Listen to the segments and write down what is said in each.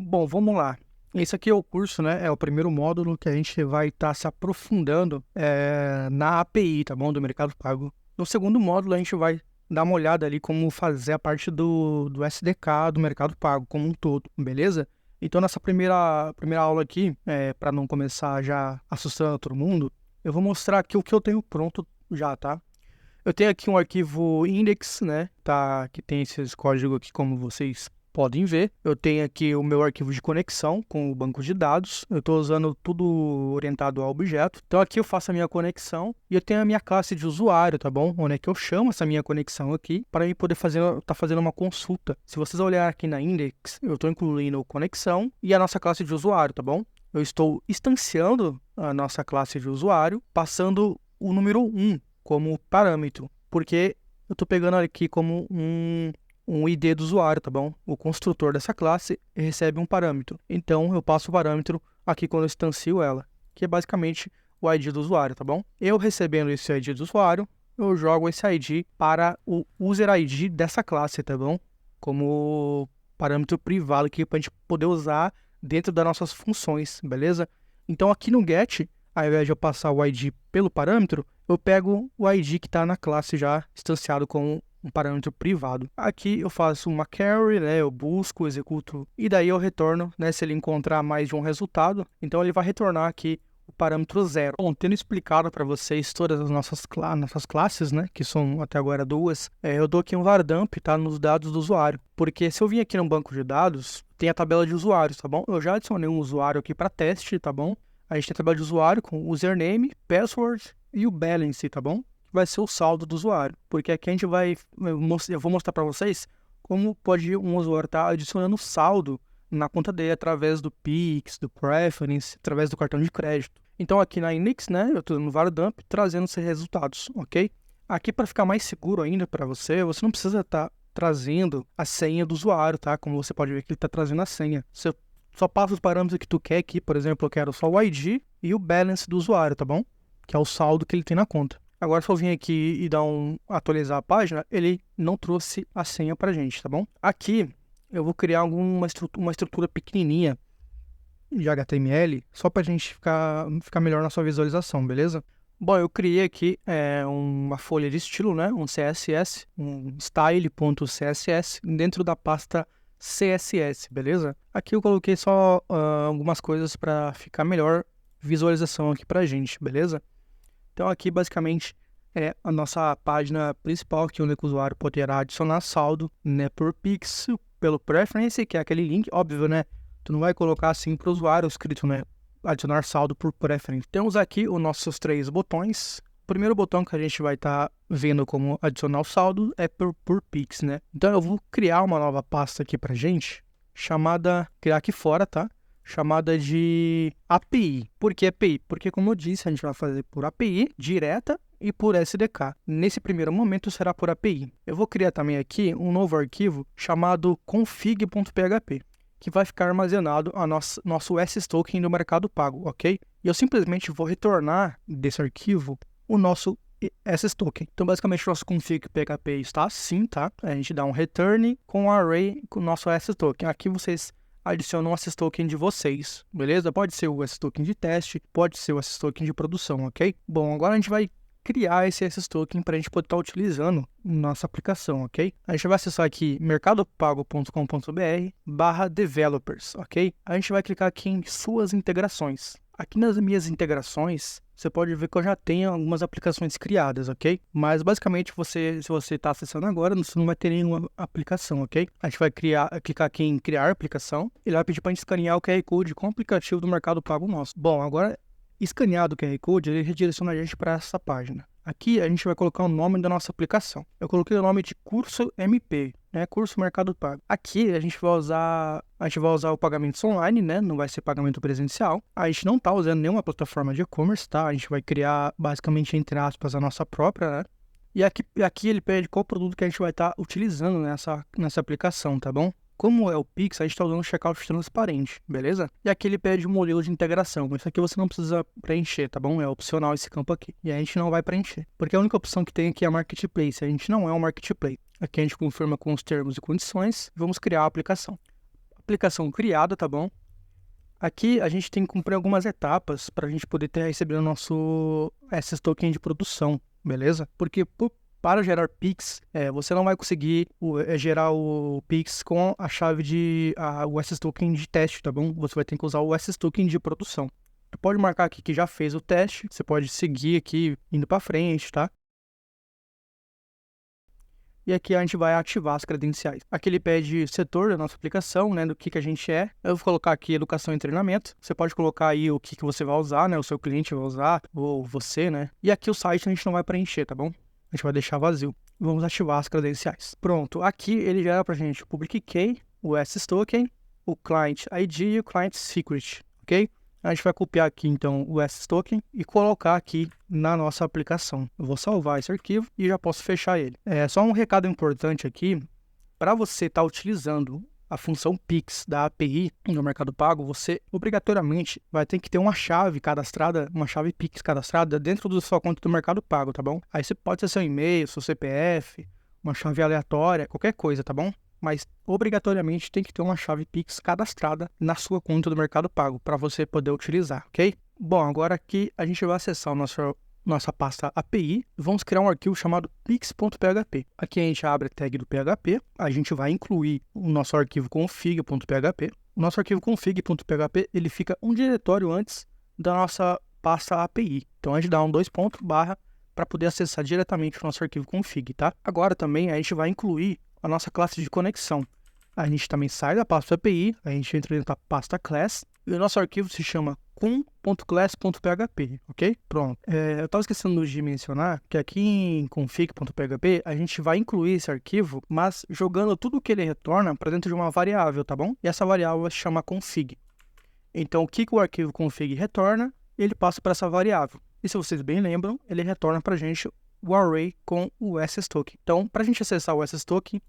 Bom, vamos lá. Esse aqui é o curso, né? É o primeiro módulo que a gente vai estar se aprofundando na API, tá bom? Do Mercado Pago. No segundo módulo, a gente vai dar uma olhada ali como fazer a parte do SDK do Mercado Pago como um todo, beleza? Então, nessa primeira aula aqui, para não começar já assustando todo mundo, eu vou mostrar aqui o que eu tenho pronto já, tá? Eu tenho aqui um arquivo index, né? Tá, que tem esses códigos aqui, como vocês podem ver. Eu tenho aqui o meu arquivo de conexão com o banco de dados. Eu estou usando tudo orientado a objeto. Então aqui eu faço a minha conexão e eu tenho a minha classe de usuário, tá bom? Onde é que eu chamo essa minha conexão aqui para eu poder fazendo uma consulta. Se vocês olharem aqui na index, eu estou incluindo conexão e a nossa classe de usuário, tá bom? Eu estou instanciando a nossa classe de usuário, passando o número 1 como parâmetro, porque eu estou pegando aqui como um ID do usuário, tá bom? O construtor dessa classe recebe um parâmetro. Então, eu passo o parâmetro aqui quando eu instancio ela, que é basicamente o ID do usuário, tá bom? Eu recebendo esse ID do usuário, eu jogo esse ID para o user ID dessa classe, tá bom? Como parâmetro privado aqui para a gente poder usar dentro das nossas funções, beleza? Então, aqui no get, ao invés de eu passar o ID pelo parâmetro, eu pego o ID que está na classe já instanciado com um parâmetro privado. Aqui eu faço uma query, né? Eu busco, executo e daí eu retorno, né? Se ele encontrar mais de um resultado, então ele vai retornar aqui o parâmetro 0. Bom, tendo explicado para vocês todas as nossas classes, né? Que são até agora duas, eu dou aqui um var dump, tá? Nos dados do usuário. Porque se eu vim aqui no banco de dados, tem a tabela de usuários, tá bom? Eu já adicionei um usuário aqui para teste, tá bom? A gente tem a tabela de usuário com username, password e o balance, tá bom? Vai ser o saldo do usuário. Porque aqui a gente eu vou mostrar para vocês como pode um usuário estar adicionando saldo na conta dele através do Pix, do Preference, através do cartão de crédito. Então aqui na Index, né, eu estou no var dump trazendo esses resultados, ok? Aqui para ficar mais seguro ainda para você não precisa estar trazendo a senha do usuário, tá? Como você pode ver que ele está trazendo a senha. Você só passa os parâmetros que tu quer aqui, por exemplo, eu quero só o ID e o balance do usuário, tá bom? Que é o saldo que ele tem na conta. Agora, se eu vir aqui e atualizar a página, ele não trouxe a senha pra gente, tá bom? Aqui, eu vou criar uma estrutura pequenininha de HTML, só pra gente ficar melhor na sua visualização, beleza? Bom, eu criei aqui uma folha de estilo, né? Um CSS, um style.css, dentro da pasta CSS, beleza? Aqui eu coloquei só algumas coisas para ficar melhor visualização aqui pra gente, beleza? Então aqui basicamente é a nossa página principal, que onde o usuário poderá adicionar saldo, né, por Pix, pelo Preference, que é aquele link, óbvio, né? Tu não vai colocar assim para o usuário escrito, né? Adicionar saldo por Preference. Temos aqui os nossos 3 botões. O primeiro botão que a gente vai estar vendo como adicionar o saldo é por Pix, né? Então eu vou criar uma nova pasta aqui pra gente, criar aqui fora, tá? Chamada de API. Por que API? Porque, como eu disse, a gente vai fazer por API direta e por SDK. Nesse primeiro momento será por API. Eu vou criar também aqui um novo arquivo chamado config.php, que vai ficar armazenado nosso S-Token do Mercado Pago, ok? E eu simplesmente vou retornar desse arquivo o nosso S-Token. Então, basicamente, o nosso config.php está assim, tá? A gente dá um return com um array com o nosso S-Token. Aqui vocês adicionam o S-Token de vocês, beleza? Pode ser o S-Token de teste, pode ser o S-Token de produção, ok? Bom, agora a gente vai criar esse S-Token para a gente poder estar utilizando nossa aplicação, ok? A gente vai acessar aqui mercadopago.com.br/developers, ok? A gente vai clicar aqui em suas integrações. Aqui nas minhas integrações, você pode ver que eu já tenho algumas aplicações criadas, ok? Mas basicamente, se você está acessando agora, você não vai ter nenhuma aplicação, ok? A gente vai clicar aqui em criar aplicação. Ele vai pedir para a gente escanear o QR Code com o aplicativo do Mercado Pago nosso. Bom, agora, escaneado o QR Code, ele redireciona a gente para essa página. Aqui a gente vai colocar o nome da nossa aplicação. Eu coloquei o nome de curso MP, né? Curso Mercado Pago. Aqui a gente vai usar o pagamento online, né? Não vai ser pagamento presencial. A gente não está usando nenhuma plataforma de e-commerce, tá? A gente vai criar basicamente, entre aspas, a nossa própria, né? E aqui ele pede qual produto que a gente vai estar utilizando nessa aplicação, tá bom? Como é o Pix, a gente está usando o checkout transparente, beleza? E aqui ele pede um modelo de integração. Isso aqui você não precisa preencher, tá bom? É opcional esse campo aqui. E a gente não vai preencher. Porque a única opção que tem aqui é a Marketplace. A gente não é um Marketplace. Aqui a gente confirma com os termos e condições e vamos criar a aplicação. aplicação criada, tá bom? Aqui a gente tem que cumprir algumas etapas para a gente poder receber o nosso SS Token de produção, beleza? Porque para gerar Pix, você não vai conseguir gerar o Pix com a chave o SS Token de teste, tá bom? Você vai ter que usar o SS Token de produção. Você pode marcar aqui que já fez o teste, você pode seguir aqui indo para frente, tá? E aqui a gente vai ativar as credenciais. Aqui ele pede setor da nossa aplicação, né, do que a gente é. Eu vou colocar aqui educação e treinamento. Você pode colocar aí o que você vai usar, né, o seu cliente vai usar, ou você, né. E aqui o site a gente não vai preencher, tá bom? A gente vai deixar vazio. Vamos ativar as credenciais. Pronto, aqui ele gera pra gente o Public Key, o SS Token, o Client ID e o Client Secret, ok? A gente vai copiar aqui, então, o SS Token e colocar aqui na nossa aplicação. Eu vou salvar esse arquivo e já posso fechar ele. Só um recado importante aqui, para você estar utilizando a função Pix da API no Mercado Pago, você obrigatoriamente vai ter que ter uma chave cadastrada, uma chave Pix cadastrada dentro da sua conta do Mercado Pago, tá bom? Aí você pode ser seu e-mail, seu CPF, uma chave aleatória, qualquer coisa, tá bom? Mas obrigatoriamente tem que ter uma chave Pix cadastrada na sua conta do Mercado Pago para você poder utilizar, ok? Bom, agora aqui a gente vai acessar nossa pasta API e vamos criar um arquivo chamado pix.php. Aqui a gente abre a tag do PHP, a gente vai incluir o nosso arquivo config.php. O nosso arquivo config.php ele fica um diretório antes da nossa pasta API. Então a gente dá um 2 pontos barra para poder acessar diretamente o nosso arquivo config, tá? Agora também a gente vai incluir a nossa classe de conexão. A gente também sai da pasta API, a gente entra dentro da pasta class e o nosso arquivo se chama com.class.php, ok? Pronto. Eu estava esquecendo de mencionar que aqui em config.php a gente vai incluir esse arquivo, mas jogando tudo que ele retorna para dentro de uma variável, tá bom? E essa variável se chama config. Então, o que o arquivo config retorna, ele passa para essa variável. E se vocês bem lembram, ele retorna para a gente o array com o SS Token. Então, para a gente acessar o SS Token,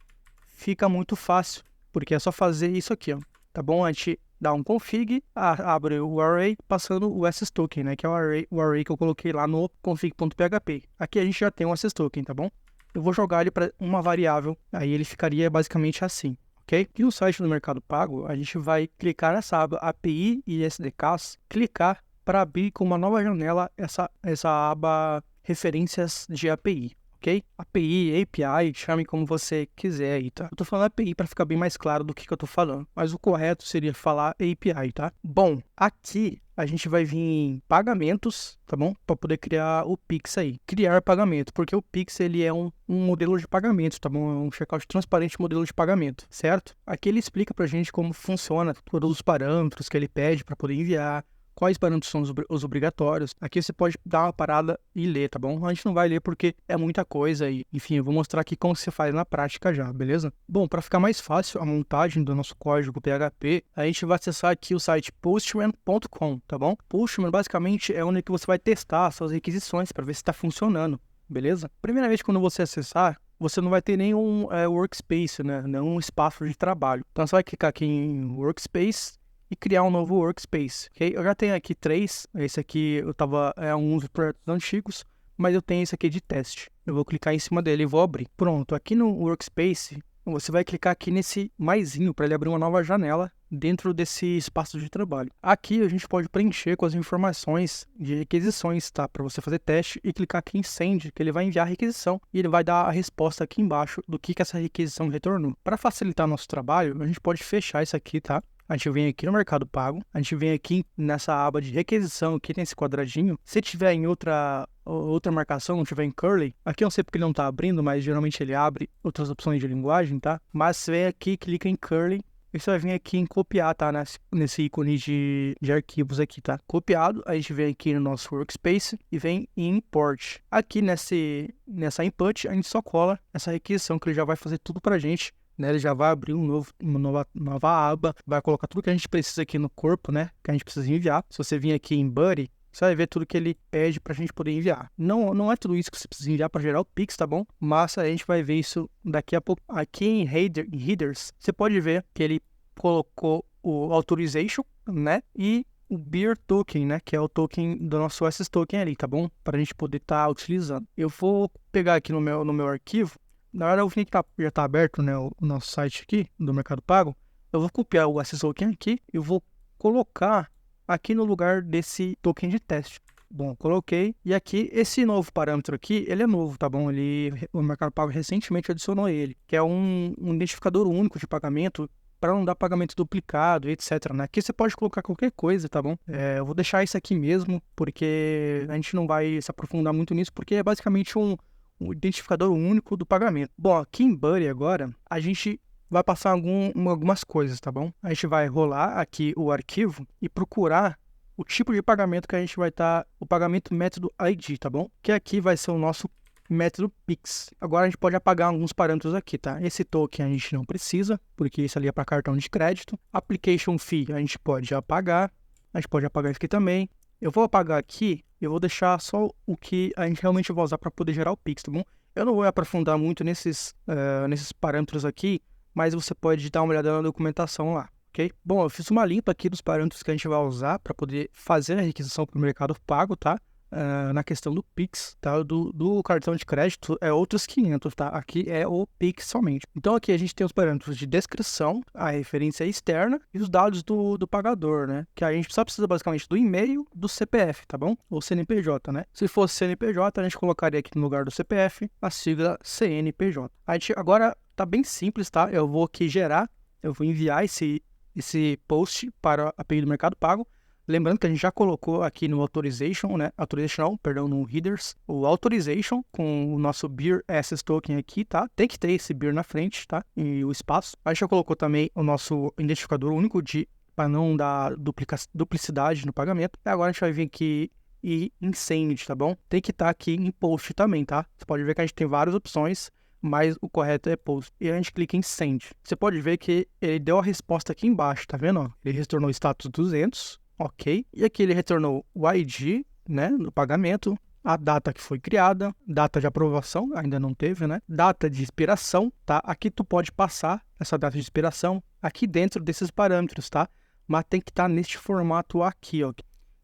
fica muito fácil, porque é só fazer isso aqui, ó, tá bom? A gente dá um config, abre o array passando o SS Token, né? Que é o array que eu coloquei lá no config.php. Aqui a gente já tem um SS Token, tá bom? Eu vou jogar ele para uma variável, aí ele ficaria basicamente assim, ok? Aqui no site do Mercado Pago, a gente vai clicar nessa aba API e SDKs, clicar para abrir com uma nova janela essa aba referências de API, ok? API, API, chame como você quiser aí, tá? Eu tô falando API para ficar bem mais claro do que eu tô falando, mas o correto seria falar API, tá? Bom, aqui a gente vai vir em pagamentos, tá bom? Para poder criar o Pix aí. Criar pagamento, porque o Pix ele é um modelo de pagamento, tá bom? É um checkout transparente modelo de pagamento, certo? Aqui ele explica pra gente como funciona todos os parâmetros que ele pede para poder enviar, quais parâmetros são os obrigatórios. Aqui você pode dar uma parada e ler, tá bom? A gente não vai ler porque é muita coisa e, enfim, eu vou mostrar aqui como se faz na prática já, beleza? Bom, para ficar mais fácil a montagem do nosso código PHP, a gente vai acessar aqui o site postman.com, tá bom? Postman basicamente é onde que você vai testar suas requisições para ver se está funcionando, beleza? Primeiramente, quando você acessar, você não vai ter nenhum workspace, né? Nenhum espaço de trabalho. Então você vai clicar aqui em workspace e criar um novo workspace, ok? Eu já tenho aqui 3, esse aqui um dos projetos antigos, mas eu tenho esse aqui de teste. Eu vou clicar em cima dele e vou abrir. Pronto, aqui no workspace, você vai clicar aqui nesse maisinho para ele abrir uma nova janela dentro desse espaço de trabalho. Aqui a gente pode preencher com as informações de requisições, tá? Para você fazer teste e clicar aqui em send, que ele vai enviar a requisição e ele vai dar a resposta aqui embaixo do que essa requisição retornou. Para facilitar nosso trabalho, a gente pode fechar isso aqui, tá? A gente vem aqui no Mercado Pago, a gente vem aqui nessa aba de requisição, aqui nesse quadradinho. Se tiver em outra marcação, não tiver em curly, aqui eu não sei porque ele não está abrindo, mas geralmente ele abre outras opções de linguagem, tá? Mas você vem aqui, clica em curly, e você vai vir aqui em copiar, tá? Nesse ícone de arquivos aqui, tá? Copiado, a gente vem aqui no nosso workspace e vem em import. Aqui nessa input, a gente só cola essa requisição que ele já vai fazer tudo pra gente. Né, ele já vai abrir uma nova aba, vai colocar tudo que a gente precisa aqui no corpo, né, que a gente precisa enviar. Se você vir aqui em Buddy, você vai ver tudo que ele pede para a gente poder enviar. Não é tudo isso que você precisa enviar para gerar o Pix, tá bom? Mas a gente vai ver isso daqui a pouco. Aqui em Headers, você pode ver que ele colocou o Authorization, né, e o Beer Token, né, que é o token do nosso SS Token ali, tá bom? Para a gente poder estar utilizando. Eu vou pegar aqui no meu arquivo. Na hora o link já está aberto, né, o nosso site aqui do Mercado Pago, Eu vou copiar o access token aqui e vou colocar aqui no lugar desse token de teste. Bom, coloquei. E aqui, esse novo parâmetro aqui, ele é novo, tá bom? O Mercado Pago recentemente adicionou ele, que é um identificador único de pagamento para não dar pagamento duplicado, etc, né? Aqui você pode colocar qualquer coisa, tá bom? Eu vou deixar isso aqui mesmo, porque a gente não vai se aprofundar muito nisso, porque é basicamente um identificador único do pagamento. Bom, aqui em Buddy agora, a gente vai passar algumas coisas, tá bom? A gente vai rolar aqui o arquivo e procurar o tipo de pagamento que a gente vai estar, o pagamento método ID, tá bom? Que aqui vai ser o nosso método Pix. Agora a gente pode apagar alguns parâmetros aqui, tá? Esse token a gente não precisa, porque isso ali é para cartão de crédito. Application Fee a gente pode apagar. A gente pode apagar isso aqui também. Eu vou apagar aqui, eu vou deixar só o que a gente realmente vai usar para poder gerar o Pix, tá bom? Eu não vou aprofundar muito nesses parâmetros aqui, mas você pode dar uma olhada na documentação lá. Okay? Bom, eu fiz uma limpa aqui dos parâmetros que a gente vai usar para poder fazer a requisição para o Mercado Pago, tá? Na questão do Pix, tá? Do cartão de crédito é outros 500, tá? Aqui é o Pix somente. Então aqui a gente tem os parâmetros de descrição, a referência externa e os dados do pagador, né? Que a gente só precisa basicamente do e-mail, do CPF, tá bom? Ou CNPJ, né? Se fosse CNPJ, a gente colocaria aqui no lugar do CPF a sigla CNPJ. A gente agora tá bem simples, tá? Eu vou aqui eu vou enviar esse post para a API do Mercado Pago. Lembrando que a gente já colocou aqui no no headers, o authorization com o nosso beer access token aqui, tá? Tem que ter esse beer na frente, tá? E o espaço. A gente já colocou também o nosso identificador único para não dar duplicidade no pagamento. E agora a gente vai vir aqui e em send, tá bom? Tem que estar aqui em post também, tá? Você pode ver que a gente tem várias opções, mas o correto é post. E a gente clica em send. Você pode ver que ele deu a resposta aqui embaixo, tá vendo? Ele retornou status 200, ok. E aqui ele retornou o ID, né, no pagamento, a data que foi criada, data de aprovação, ainda não teve, né? Data de expiração, tá? Aqui tu pode passar essa data de expiração aqui dentro desses parâmetros, tá? Mas tem que estar neste formato aqui, ó.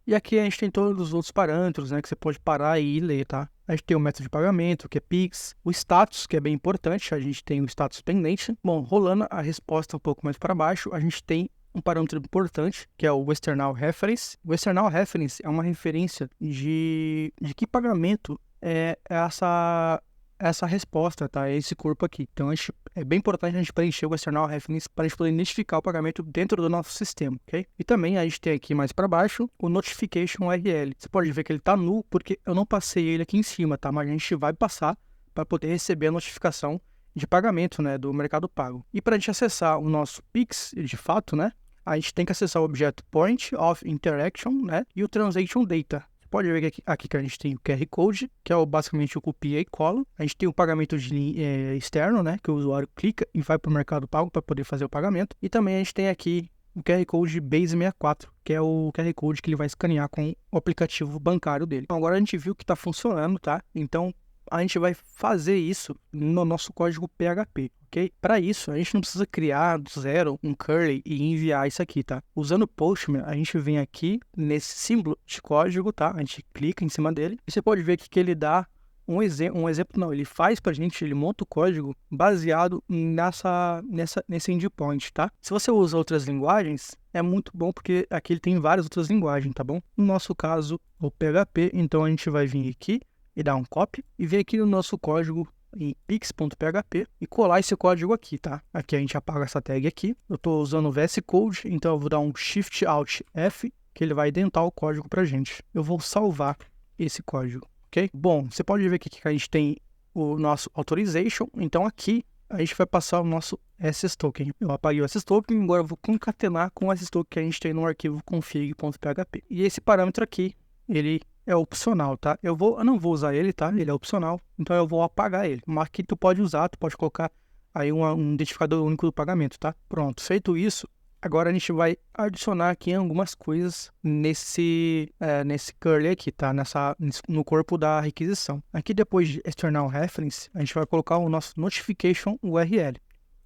E aqui a gente tem todos os outros parâmetros, né, que você pode parar e ler, tá? A gente tem o método de pagamento, que é Pix, o status, que é bem importante, a gente tem o status pendente. Bom, rolando a resposta um pouco mais para baixo, a gente tem um parâmetro importante, que é o External Reference. O External Reference é uma referência de que pagamento é essa resposta, tá? É esse corpo aqui. Então, é bem importante a gente preencher o External Reference para a gente poder identificar o pagamento dentro do nosso sistema, ok? E também a gente tem aqui mais para baixo o Notification URL. Você pode ver que ele está nulo porque eu não passei ele aqui em cima, tá? Mas a gente vai passar para poder receber a notificação de pagamento, né, do Mercado Pago. E para a gente acessar o nosso Pix, de fato, né, a gente tem que acessar o objeto Point of Interaction, né, e o Transaction Data. Pode ver aqui que a gente tem o QR Code, que é basicamente o copia e cola. A gente tem o pagamento externo, né, que o usuário clica e vai para o Mercado Pago para poder fazer o pagamento. E também a gente tem aqui o QR Code Base64, que é o QR Code que ele vai escanear com o aplicativo bancário dele. Então, agora a gente viu que está funcionando, tá? Então, a gente vai fazer isso no nosso código PHP, ok? Para isso, a gente não precisa criar do zero um curly e enviar isso aqui, tá? Usando o Postman, a gente vem aqui nesse símbolo de código, tá? A gente clica em cima dele e você pode ver que ele dá um exemplo, não, ele faz pra gente, ele monta o código baseado nesse endpoint, tá? Se você usa outras linguagens, é muito bom porque aqui ele tem várias outras linguagens, tá bom? No nosso caso, o PHP, então a gente vai vir aqui e dar um copy e vir aqui no nosso código em pix.php e colar esse código aqui, tá? Aqui a gente apaga essa tag aqui. Eu estou usando o VS Code, então eu vou dar um Shift Alt F, que ele vai indentar o código pra gente. Eu vou salvar esse código, ok? Bom, você pode ver aqui que a gente tem o nosso authorization, então aqui a gente vai passar o nosso access token. Eu apaguei o access token, agora eu vou concatenar com o access token que a gente tem no arquivo config.php. E esse parâmetro aqui, ele é opcional, tá? Eu não vou usar ele, tá? Ele é opcional, então eu vou apagar ele. Mas que tu pode usar, tu pode colocar aí um identificador único do pagamento, tá? Pronto, feito isso, agora a gente vai adicionar aqui algumas coisas nesse curly aqui, tá? No corpo da requisição. Aqui depois de External Reference, a gente vai colocar o nosso Notification URL.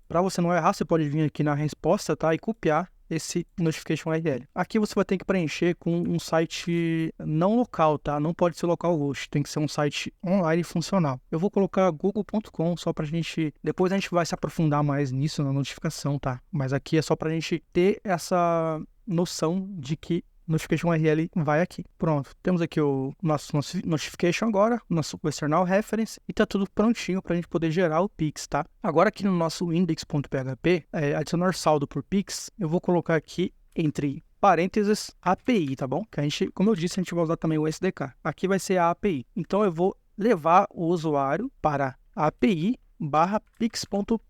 Para você não errar, você pode vir aqui na resposta, tá? E copiar esse Notification URL. Aqui você vai ter que preencher com um site não local, tá? Não pode ser localhost, tem que ser um site online funcional. Eu vou colocar google.com só pra gente... Depois a gente vai se aprofundar mais nisso na notificação, tá? Mas aqui é só pra gente ter essa noção de que Notification URL vai aqui. Pronto, temos aqui o nosso Notification agora, nosso External Reference, e tá tudo prontinho para a gente poder gerar o Pix, tá? Agora aqui no nosso index.php, adicionar saldo por Pix, eu vou colocar aqui entre parênteses API, tá bom? Que a gente, como eu disse, a gente vai usar também o SDK. Aqui vai ser a API. Então eu vou levar o usuário para a API /pix.php.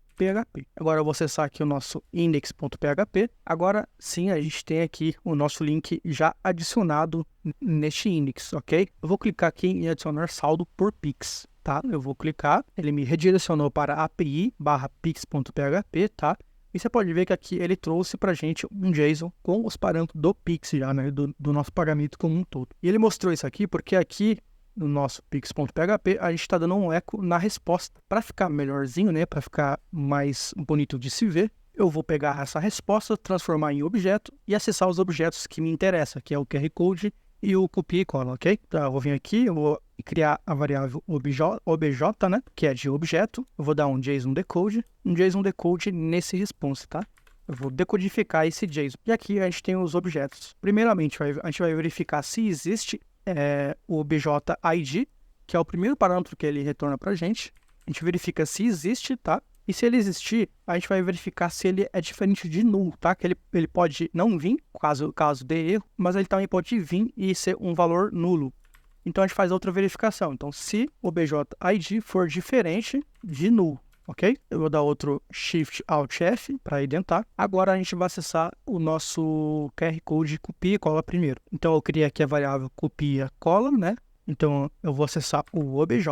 Agora eu vou acessar aqui o nosso index.php. Agora sim, a gente tem aqui o nosso link já adicionado neste index, ok? Eu vou clicar aqui em adicionar saldo por Pix, tá? Eu vou clicar, ele me redirecionou para API /pix.php, tá? E você pode ver que aqui ele trouxe para a gente um JSON com os parâmetros do Pix já, né? Do nosso pagamento como um todo. E ele mostrou isso aqui porque aqui no nosso pix.php, a gente está dando um eco na resposta. Para ficar melhorzinho, né, para ficar mais bonito de se ver, eu vou pegar essa resposta, transformar em objeto e acessar os objetos que me interessam, que é o QR Code e o copia e cola, ok? Então, eu vou vir aqui, eu vou criar a variável obj, né, que é de objeto. Eu vou dar um JSON decode nesse response, tá? Eu vou decodificar esse JSON. E aqui a gente tem os objetos. Primeiramente, a gente vai verificar se existe o obj.id, que é o primeiro parâmetro que ele retorna para a gente. A gente verifica se existe, tá? E se ele existir, a gente vai verificar se ele é diferente de null, tá? Que ele pode não vir, caso dê erro, mas ele também pode vir e ser um valor nulo. Então a gente faz outra verificação. Então, se o obj.id for diferente de null, ok? Eu vou dar outro Shift Alt F para identar. Agora a gente vai acessar o nosso QR Code copia e cola primeiro. Então eu criei aqui a variável copia cola, né? Então eu vou acessar o obj.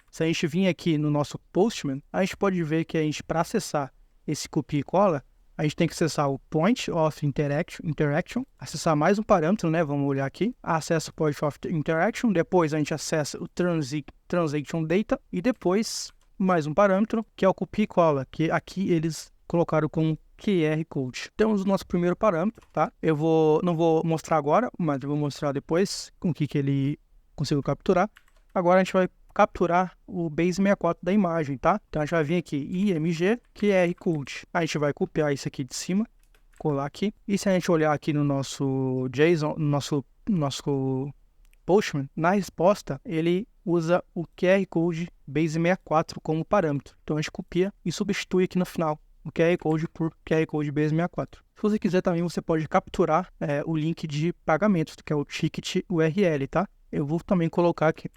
Se a gente vir aqui no nosso Postman, a gente pode ver que a gente, para acessar esse copia e cola, a gente tem que acessar o Point of Interaction, acessar mais um parâmetro, né? Vamos olhar aqui. Acessa o Point of Interaction, depois a gente acessa o Transaction Data e depois mais um parâmetro, que é o copia e cola, que aqui eles colocaram como QR Code. Temos o nosso primeiro parâmetro, tá? Não vou mostrar agora, mas eu vou mostrar depois com o que ele conseguiu capturar. Agora a gente vai capturar o base64 da imagem, tá? Então a gente vai vir aqui, img, QR Code. A gente vai copiar isso aqui de cima, colar aqui. E se a gente olhar aqui no nosso JSON, no nosso Postman, na resposta, ele usa o QR Code base64 como parâmetro. Então a gente copia e substitui aqui no final o QR Code por QR Code base64. Se você quiser também, você pode capturar o link de pagamento, que é o ticket URL, tá? Eu vou também colocar aqui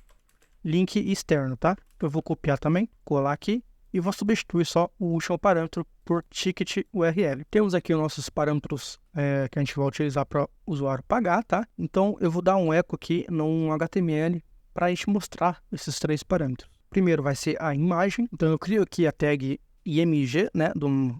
link externo, tá? Eu vou copiar também, colar aqui e vou substituir só o último parâmetro por ticket URL. Temos aqui os nossos parâmetros que a gente vai utilizar para o usuário pagar, tá? Então eu vou dar um eco aqui num HTML para a gente mostrar esses três parâmetros. Primeiro vai ser a imagem, então eu crio aqui a tag img, né,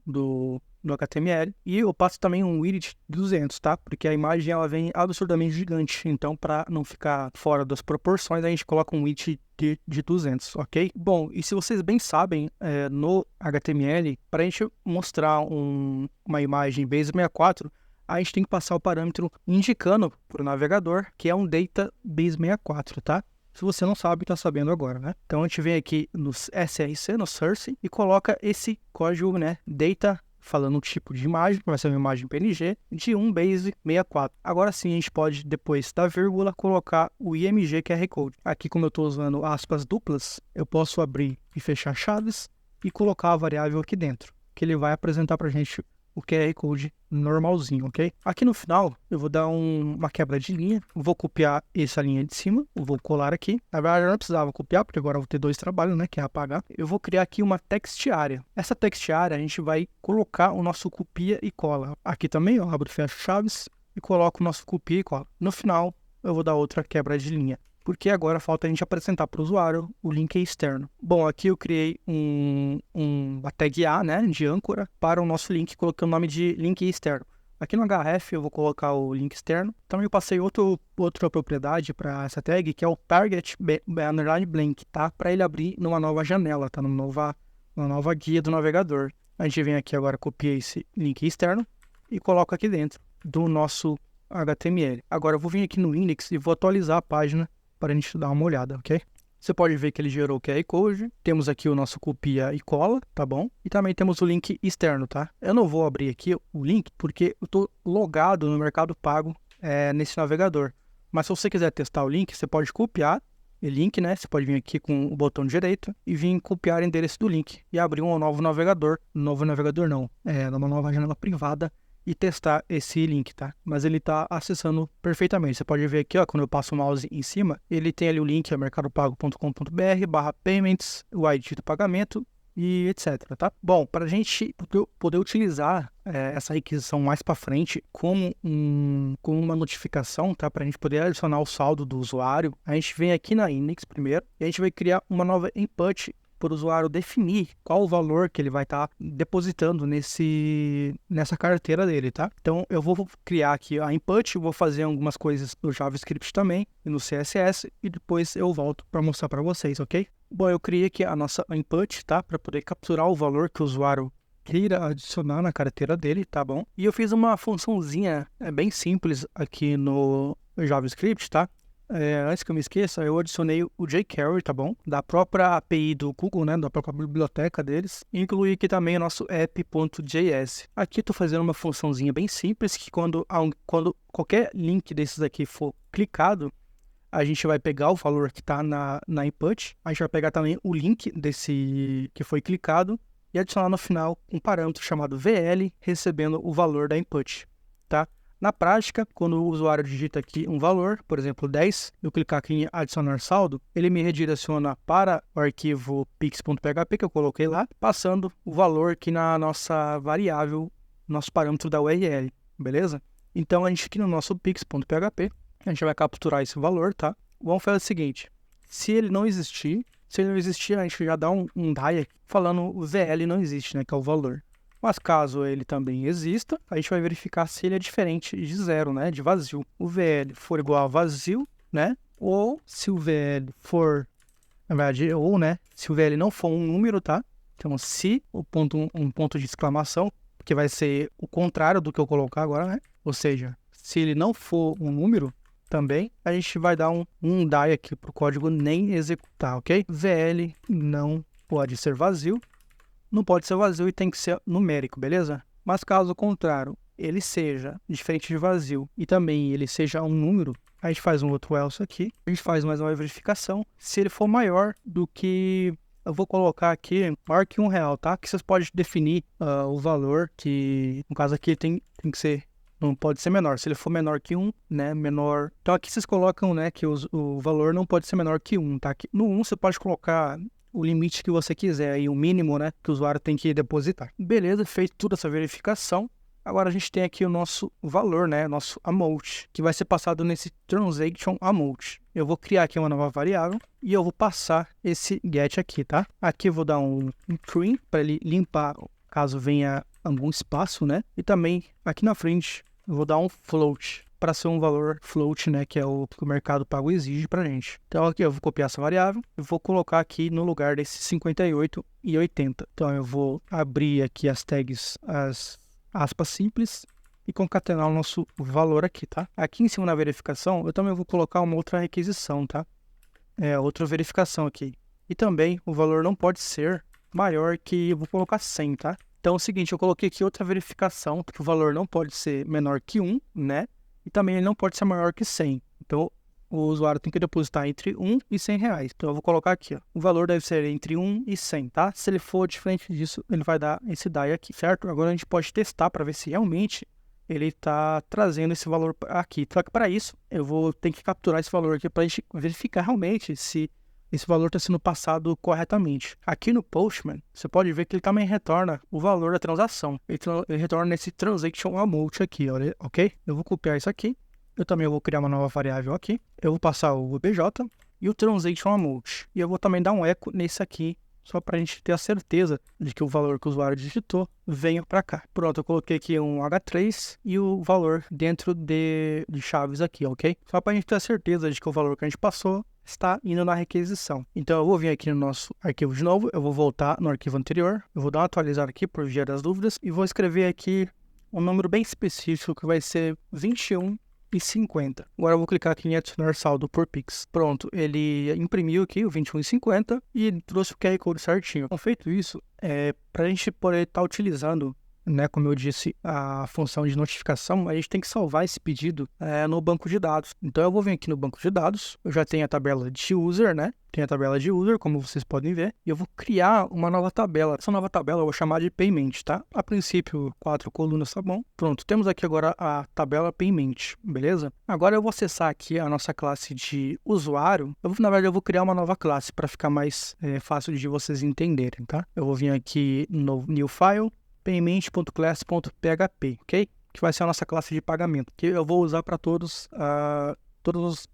do HTML, e eu passo também um width de 200, tá? Porque a imagem ela vem absurdamente gigante, então para não ficar fora das proporções, a gente coloca um width de 200, ok? Bom, e se vocês bem sabem, no HTML, para a gente mostrar uma imagem base64, a gente tem que passar o parâmetro indicando para o navegador que é um data base64, tá? Se você não sabe, está sabendo agora, né? Então a gente vem aqui no src, no source, e coloca esse código, né? Data, falando o tipo de imagem, que vai ser uma imagem PNG, de um base64. Agora sim, a gente pode, depois da vírgula, colocar o img QR Code. Aqui, como eu estou usando aspas duplas, eu posso abrir e fechar chaves e colocar a variável aqui dentro, que ele vai apresentar para a gente o QR Code normalzinho, ok? Aqui no final, eu vou dar uma quebra de linha, vou copiar essa linha de cima, vou colar aqui. Na verdade, eu não precisava copiar, porque agora eu vou ter dois trabalhos, né, que é apagar. Eu vou criar aqui uma text area. Essa text area, a gente vai colocar o nosso copia e cola. Aqui também, eu abro e fecho chaves e coloco o nosso copia e cola. No final, eu vou dar outra quebra de linha, porque agora falta a gente apresentar para o usuário o link externo. Bom, aqui eu criei uma tag A, né, de âncora, para o nosso link, coloquei o nome de link externo. Aqui no href eu vou colocar o link externo. Também eu passei outra propriedade para essa tag, que é o target blank, tá? Para ele abrir numa nova janela, tá? Numa nova guia do navegador. A gente vem aqui agora, copia esse link externo e coloco aqui dentro do nosso HTML. Agora eu vou vir aqui no index e vou atualizar a página para a gente dar uma olhada, ok? Você pode ver que ele gerou o QR Code, temos aqui o nosso copia e cola, tá bom? E também temos o link externo, tá? Eu não vou abrir aqui o link porque eu estou logado no Mercado Pago nesse navegador. Mas se você quiser testar o link, você pode copiar o link, né? Você pode vir aqui com o botão direito e vir copiar o endereço do link e abrir um novo navegador. Novo navegador não, numa nova janela privada e testar esse link, tá? Mas ele tá acessando perfeitamente. Você pode ver aqui, ó, quando eu passo o mouse em cima, ele tem ali o link, mercadopago.com.br/payments, o ID do pagamento e etc, tá? Bom, para a gente poder utilizar essa requisição mais para frente como uma notificação, tá? Para a gente poder adicionar o saldo do usuário, a gente vem aqui na index primeiro e a gente vai criar uma nova input para o usuário definir qual o valor que ele vai estar depositando nessa carteira dele, tá? Então, eu vou criar aqui a input, vou fazer algumas coisas no JavaScript também e no CSS e depois eu volto para mostrar para vocês, ok? Bom, eu criei aqui a nossa input, tá? Para poder capturar o valor que o usuário queira adicionar na carteira dele, tá bom? E eu fiz uma funçãozinha bem simples aqui no JavaScript, tá? Antes que eu me esqueça, eu adicionei o jQuery, tá bom? Da própria API do Google, né? Da própria biblioteca deles. E incluí aqui também o nosso app.js. Aqui eu tô fazendo uma funçãozinha bem simples, que quando qualquer link desses aqui for clicado, a gente vai pegar o valor que está na input, a gente vai pegar também o link desse que foi clicado e adicionar no final um parâmetro chamado VL, recebendo o valor da input, tá? Na prática, quando o usuário digita aqui um valor, por exemplo, 10, eu clicar aqui em adicionar saldo, ele me redireciona para o arquivo pix.php que eu coloquei lá, passando o valor aqui na nossa variável, nosso parâmetro da URL, beleza? Então, a gente aqui no nosso pix.php, a gente vai capturar esse valor, tá? Vamos fazer o seguinte, se ele não existir, a gente já dá um die falando o VL não existe, né, que é o valor. Mas caso ele também exista, a gente vai verificar se ele é diferente de zero, né, de vazio. O VL for igual a vazio, né, ou se o VL for, na verdade, ou, né, se o VL não for um número, tá? Então, se um ponto de exclamação, que vai ser o contrário do que eu colocar agora, né? Ou seja, se ele não for um número, também, a gente vai dar um die aqui para o código nem executar, ok? VL não pode ser vazio, não pode ser vazio e tem que ser numérico, beleza? Mas caso contrário, ele seja diferente de vazio e também ele seja um número, a gente faz um outro else aqui, a gente faz mais uma verificação, se ele for maior do que, eu vou colocar aqui, maior que R$1, tá? Que vocês podem definir o valor, que no caso aqui tem que ser, não pode ser menor. Se ele for menor que 1, né, menor... Então aqui vocês colocam, né, que o valor não pode ser menor que 1, tá? Aqui, no 1 você pode colocar o limite que você quiser, aí o mínimo, né, que o usuário tem que depositar. Beleza, feito toda essa verificação. Agora a gente tem aqui o nosso valor, né, nosso amount, que vai ser passado nesse transaction amount. Eu vou criar aqui uma nova variável e eu vou passar esse get aqui, tá? Aqui eu vou dar um trim para ele limpar caso venha algum espaço, né? E também aqui na frente eu vou dar um float para ser um valor float, né, que é o que o Mercado Pago exige para a gente. Então aqui eu vou copiar essa variável e vou colocar aqui no lugar desse 58 e 80. Então eu vou abrir aqui as tags, as aspas simples e concatenar o nosso valor aqui, tá? Aqui em cima na verificação eu também vou colocar uma outra requisição, tá? Outra verificação aqui. E também o valor não pode ser maior que, eu vou colocar 100, tá? Então é o seguinte, eu coloquei aqui outra verificação, que o valor não pode ser menor que 1, né? E também ele não pode ser maior que 100. Então, o usuário tem que depositar entre 1 e 100 reais. Então, eu vou colocar aqui, ó. O valor deve ser entre 1 e 100, tá? Se ele for diferente disso, ele vai dar esse die aqui, certo? Agora a gente pode testar para ver se realmente ele está trazendo esse valor aqui. Só que para isso, eu vou ter que capturar esse valor aqui para a gente verificar realmente se esse valor está sendo passado corretamente. Aqui no Postman, você pode ver que ele também retorna o valor da transação. Ele retorna nesse transaction amount aqui, ok? Eu vou copiar isso aqui. Eu também vou criar uma nova variável aqui. Eu vou passar o OBJ e o transaction amount. E eu vou também dar um eco nesse aqui, só para a gente ter a certeza de que o valor que o usuário digitou venha para cá. Pronto, eu coloquei aqui um H3 e o valor dentro de chaves aqui, ok? Só para a gente ter a certeza de que o valor que a gente passou está indo na requisição. Então eu vou vir aqui no nosso arquivo de novo, eu vou voltar no arquivo anterior, eu vou dar uma atualizada aqui por via das dúvidas e vou escrever aqui um número bem específico que vai ser 21,50. Agora eu vou clicar aqui em adicionar saldo por Pix. Pronto, ele imprimiu aqui o 21,50 e trouxe o QR Code certinho. Então, feito isso, para a gente poder estar utilizando, né, como eu disse, a função de notificação, a gente tem que salvar esse pedido no banco de dados. Então eu vou vir aqui no banco de dados, eu já tenho a tabela de user, né? Tem a tabela de user, como vocês podem ver, e eu vou criar uma nova tabela. Essa nova tabela eu vou chamar de payment, tá? A princípio, 4 colunas, tá bom? Pronto, temos aqui agora a tabela payment, beleza? Agora eu vou acessar aqui a nossa classe de usuário. Na verdade, eu vou criar uma nova classe para ficar mais fácil de vocês entenderem, tá? Eu vou vir aqui no New File, payment.class.php, ok? Que vai ser a nossa classe de pagamento, que eu vou usar para todos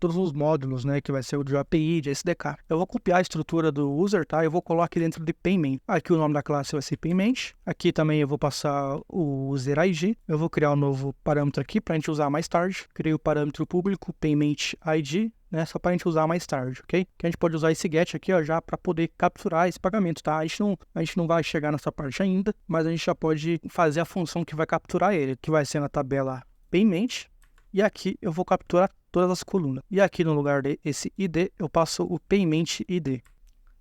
os módulos, né? Que vai ser o de API, de SDK. Eu vou copiar a estrutura do user, tá? Eu vou colocar aqui dentro de payment. Aqui o nome da classe vai ser payment. Aqui também eu vou passar o user ID. Eu vou criar um novo parâmetro aqui para a gente usar mais tarde. Criei o parâmetro público payment ID, né, só para a gente usar mais tarde, ok? Que a gente pode usar esse get aqui, ó, já para poder capturar esse pagamento, tá? A gente não vai chegar nessa parte ainda, mas a gente já pode fazer a função que vai capturar ele, que vai ser na tabela payment, e aqui eu vou capturar todas as colunas. E aqui no lugar desse ID, eu passo o payment ID.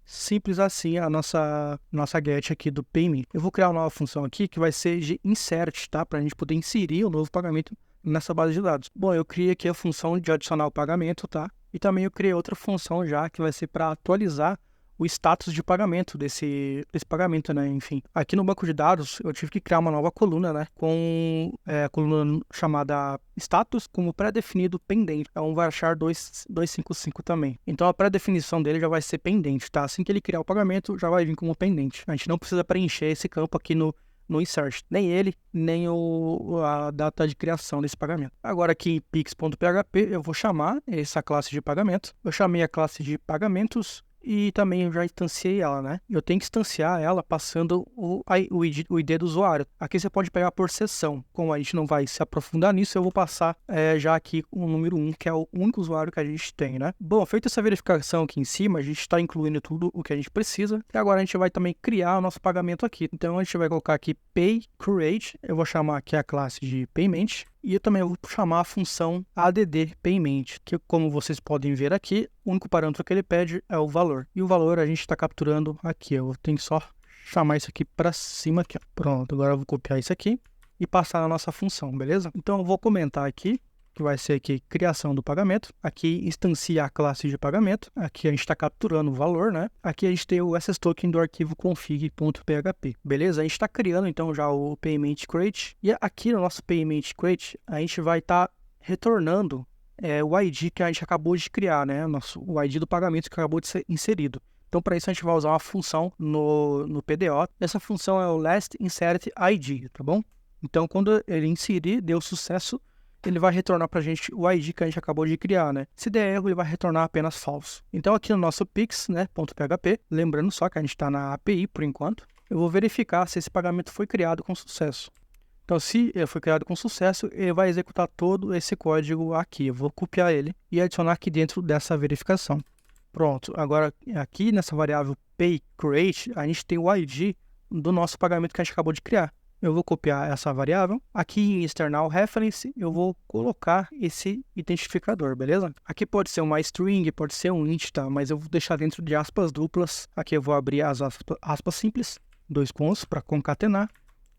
Simples assim a nossa get aqui do payment. Eu vou criar uma nova função aqui que vai ser de insert, tá? Para a gente poder inserir o novo pagamento nessa base de dados. Bom, eu criei aqui a função de adicionar o pagamento, tá? E também eu criei outra função já que vai ser para atualizar o status de pagamento desse pagamento, né? Enfim, aqui no banco de dados eu tive que criar uma nova coluna, né? Com a coluna chamada status como pré-definido pendente. É um varchar 255 também. Então a pré-definição dele já vai ser pendente, tá? Assim que ele criar o pagamento, já vai vir como pendente. A gente não precisa preencher esse campo aqui no insert, nem ele, nem a data de criação desse pagamento. Agora aqui em pix.php eu vou chamar essa classe de pagamento. Eu chamei a classe de pagamentos e também eu já instanciei ela, né? Eu tenho que instanciar ela passando o ID do usuário. Aqui você pode pegar por sessão. Como a gente não vai se aprofundar nisso, eu vou passar já aqui o número 1, que é o único usuário que a gente tem, né? Bom, feita essa verificação aqui em cima, a gente está incluindo tudo o que a gente precisa. E agora a gente vai também criar o nosso pagamento aqui. Então a gente vai colocar aqui pay create. Eu vou chamar aqui a classe de payment. E eu também vou chamar a função add payment, que como vocês podem ver aqui, o único parâmetro que ele pede é o valor. E o valor a gente está capturando aqui. Eu tenho só chamar isso aqui para cima aqui. Ó. Pronto, agora eu vou copiar isso aqui e passar na nossa função, beleza? Então eu vou comentar aqui, que vai ser aqui criação do pagamento. Aqui instancia a classe de pagamento. Aqui a gente está capturando o valor, né? Aqui a gente tem o access token do arquivo config.php. Beleza? A gente está criando então já o payment crate. E aqui no nosso payment crate, a gente vai estar retornando o ID que a gente acabou de criar, né? O ID do pagamento que acabou de ser inserido. Então, para isso, a gente vai usar uma função no PDO. Essa função é o last insert ID, tá bom? Então, quando ele inserir, deu sucesso, ele vai retornar para a gente o ID que a gente acabou de criar, né? Se der erro, ele vai retornar apenas falso. Então, aqui no nosso Pix, né, .php, lembrando só que a gente está na API por enquanto, eu vou verificar se esse pagamento foi criado com sucesso. Então, se ele foi criado com sucesso, ele vai executar todo esse código aqui. Eu vou copiar ele e adicionar aqui dentro dessa verificação. Pronto. Agora, aqui nessa variável payCreate, a gente tem o ID do nosso pagamento que a gente acabou de criar. Eu vou copiar essa variável. Aqui em external reference, eu vou colocar esse identificador, beleza? Aqui pode ser uma string, pode ser um int, tá? Mas eu vou deixar dentro de aspas duplas. Aqui eu vou abrir as aspas simples, 2 pontos para concatenar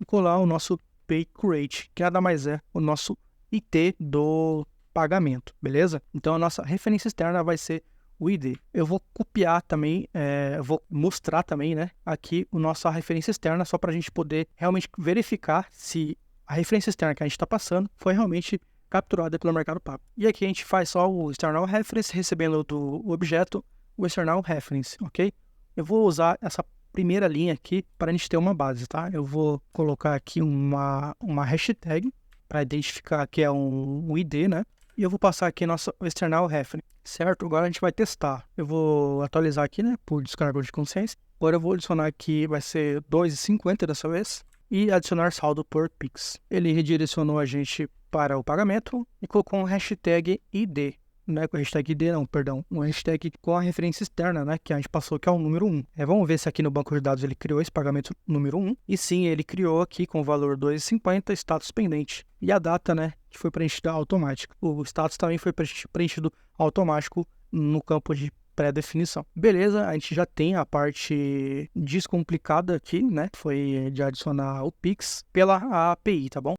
e colar o nosso payCreate, que nada mais é o nosso IT do pagamento, beleza? Então a nossa referência externa vai ser o ID. Eu vou copiar também, eu vou mostrar também, né, aqui a nossa referência externa, só para a gente poder realmente verificar se a referência externa que a gente está passando foi realmente capturada pelo Mercado Pago. E aqui a gente faz só o external reference, recebendo do objeto o external reference, ok? Eu vou usar essa primeira linha aqui para a gente ter uma base, tá? Eu vou colocar aqui uma hashtag para identificar que é um ID, né? E eu vou passar aqui nosso external reference, certo? Agora a gente vai testar. Eu vou atualizar aqui, né, por descarga de consciência. Agora eu vou adicionar aqui, vai ser 2,50 dessa vez. E adicionar saldo por Pix. Ele redirecionou a gente para o pagamento e colocou um hashtag ID. não é com a hashtag ID, não, perdão, uma hashtag com a referência externa, né, que a gente passou que é o número 1. Vamos ver se aqui no banco de dados ele criou esse pagamento número 1. E sim, ele criou aqui com o valor 2,50, status pendente. E a data, né, que foi preenchida automática. O status também foi preenchido automático no campo de pré-definição. Beleza, a gente já tem a parte descomplicada aqui, né? Foi de adicionar o Pix pela API, tá bom?